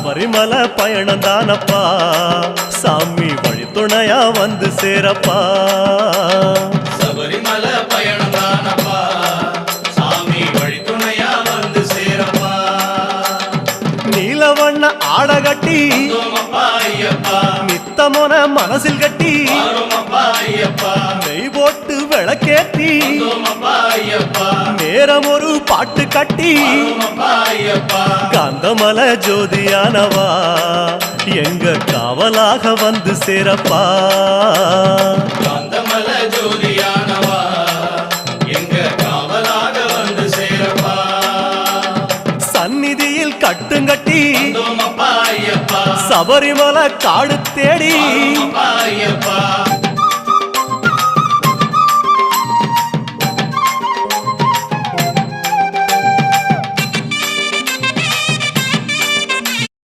சபரிமலை பயணம் தானப்பா சாமி வழித்துணையா வந்து சேரப்பா சபரிமலை பயணம் தானப்பா சாமி வழித்துணையா வந்து சேரப்பா நீலவண்ண ஆடகட்டி ஐயப்பா நித்தமோன மனசில் கட்டி ஐயப்பா நெய் போட்டு விளக்கேற்றி ஐயப்பா நேரம் ஒரு பாட்டு கட்டி ஐயப்பா காந்தமல ஜோதியானவா எங்க காவலாக வந்து சேரப்பா காந்தமல ஜோதியானவா எங்க காவலாக வந்து சேரப்பா சந்நிதியில் கட்டுங்கட்டி ஐயப்பா சபரிமலை காடு தேடி ஐயப்பா